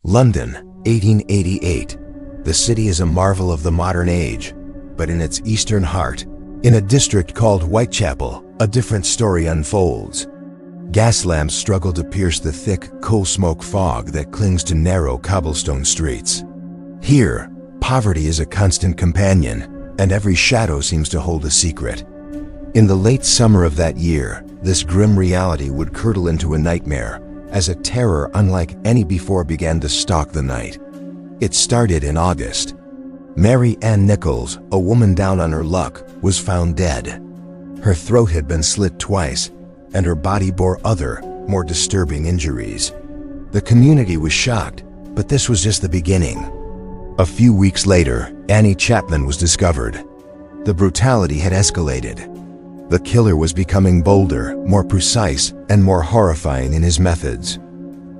London, 1888. The city is a marvel of the modern age, but in its eastern heart, in a district called Whitechapel, a different story unfolds. Gas lamps struggle to pierce the thick, coal smoke fog that clings to narrow cobblestone streets. Here, poverty is a constant companion, and every shadow seems to hold a secret. In the late summer of that year, this grim reality would curdle into a nightmare, as a terror unlike any before began to stalk the night. It started in August. Mary Ann Nichols, a woman down on her luck, was found dead. Her throat had been slit twice, and her body bore other, more disturbing injuries. The community was shocked, but this was just the beginning. A few weeks later, Annie Chapman was discovered. The brutality had escalated. The killer was becoming bolder, more precise, and more horrifying in his methods.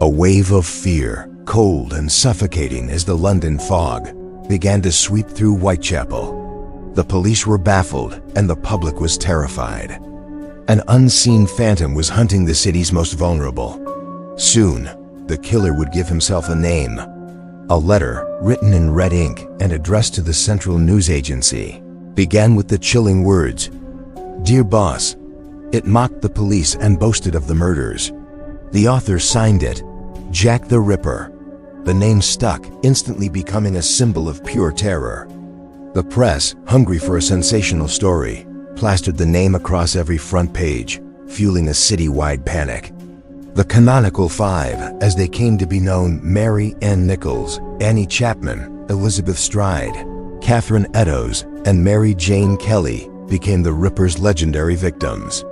A wave of fear, cold and suffocating as the London fog, began to sweep through Whitechapel. The police were baffled, and the public was terrified. An unseen phantom was hunting the city's most vulnerable. Soon, the killer would give himself a name. A letter, written in red ink and addressed to the Central News Agency, began with the chilling words, "Dear Boss." It mocked the police and boasted of the murders. The author signed it, Jack the Ripper. The name stuck, instantly becoming a symbol of pure terror. The press, hungry for a sensational story, plastered the name across every front page, fueling a citywide panic. The canonical five, as they came to be known, Mary Ann Nichols, Annie Chapman, Elizabeth Stride, Catherine Eddowes, and Mary Jane Kelly, became the Ripper's legendary victims.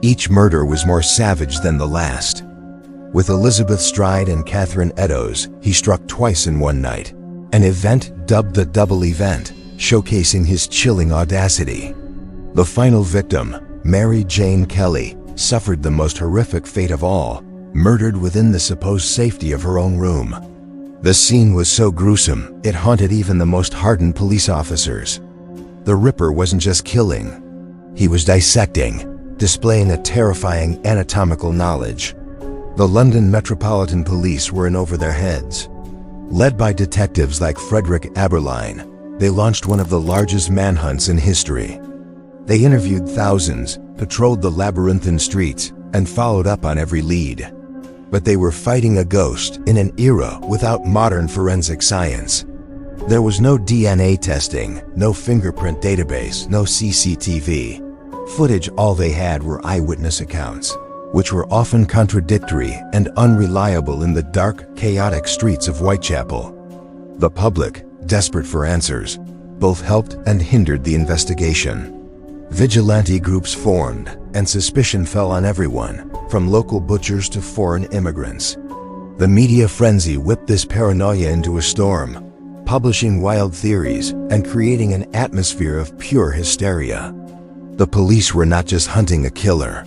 Each murder was more savage than the last. With Elizabeth Stride and Catherine Eddowes, he struck twice in one night, an event dubbed the Double Event, showcasing his chilling audacity. The final victim, Mary Jane Kelly, suffered the most horrific fate of all, murdered within the supposed safety of her own room. The scene was so gruesome, it haunted even the most hardened police officers. The Ripper wasn't just killing, he was dissecting, displaying a terrifying anatomical knowledge. The London Metropolitan Police were in over their heads. Led by detectives like Frederick Aberline, they launched one of the largest manhunts in history. They interviewed thousands, patrolled the labyrinthine streets, and followed up on every lead. But they were fighting a ghost in an era without modern forensic science. There was no DNA testing, no fingerprint database, no CCTV footage. All they had were eyewitness accounts, which were often contradictory and unreliable in the dark, chaotic streets of Whitechapel. The public, desperate for answers, both helped and hindered the investigation. Vigilante groups formed, and suspicion fell on everyone, from local butchers to foreign immigrants. The media frenzy whipped this paranoia into a storm, publishing wild theories and creating an atmosphere of pure hysteria. The police were not just hunting a killer.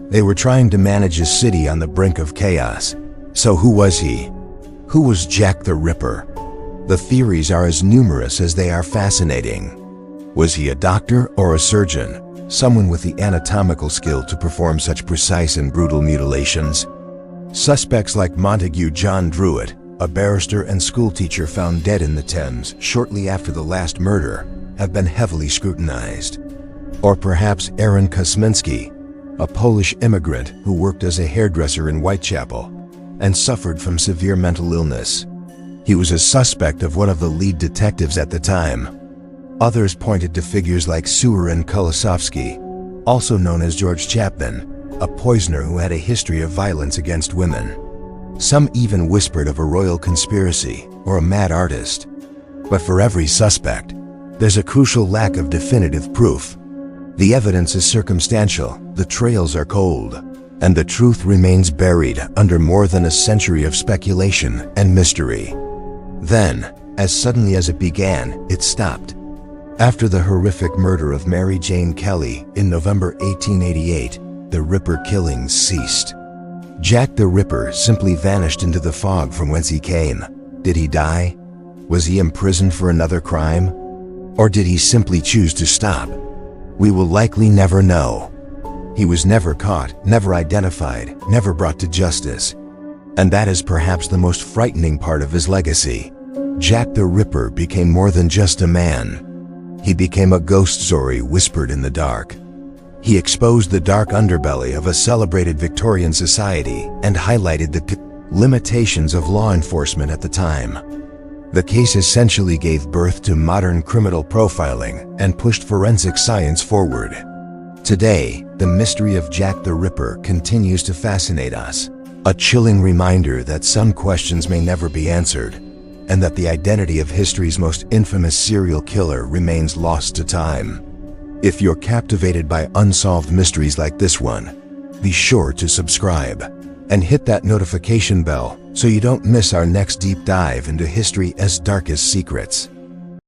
They were trying to manage a city on the brink of chaos. So who was he? Who was Jack the Ripper? The theories are as numerous as they are fascinating. Was he a doctor or a surgeon? Someone with the anatomical skill to perform such precise and brutal mutilations? Suspects like Montague John Druitt, a barrister and schoolteacher found dead in the Thames shortly after the last murder, have been heavily scrutinized. Or perhaps Aaron Kosminski, a Polish immigrant who worked as a hairdresser in Whitechapel and suffered from severe mental illness. He was a suspect of one of the lead detectives at the time. Others pointed to figures like Surin Kulisovsky, also known as George Chapman, a poisoner who had a history of violence against women. Some even whispered of a royal conspiracy or a mad artist. But for every suspect, there's a crucial lack of definitive proof. The evidence is circumstantial, the trails are cold, and the truth remains buried under more than a century of speculation and mystery. Then, as suddenly as it began, it stopped. After the horrific murder of Mary Jane Kelly in November 1888, the Ripper killings ceased. Jack the Ripper simply vanished into the fog from whence he came. Did he die? Was he imprisoned for another crime? Or did he simply choose to stop? We will likely never know. He was never caught, never identified, never brought to justice. And that is perhaps the most frightening part of his legacy. Jack the Ripper became more than just a man. He became a ghost story whispered in the dark. He exposed the dark underbelly of a celebrated Victorian society and highlighted the limitations of law enforcement at the time. The case essentially gave birth to modern criminal profiling and pushed forensic science forward. Today, the mystery of Jack the Ripper continues to fascinate us, a chilling reminder that some questions may never be answered, and that the identity of history's most infamous serial killer remains lost to time. If you're captivated by unsolved mysteries like this one, be sure to subscribe and hit that notification bell so you don't miss our next deep dive into history's darkest secrets.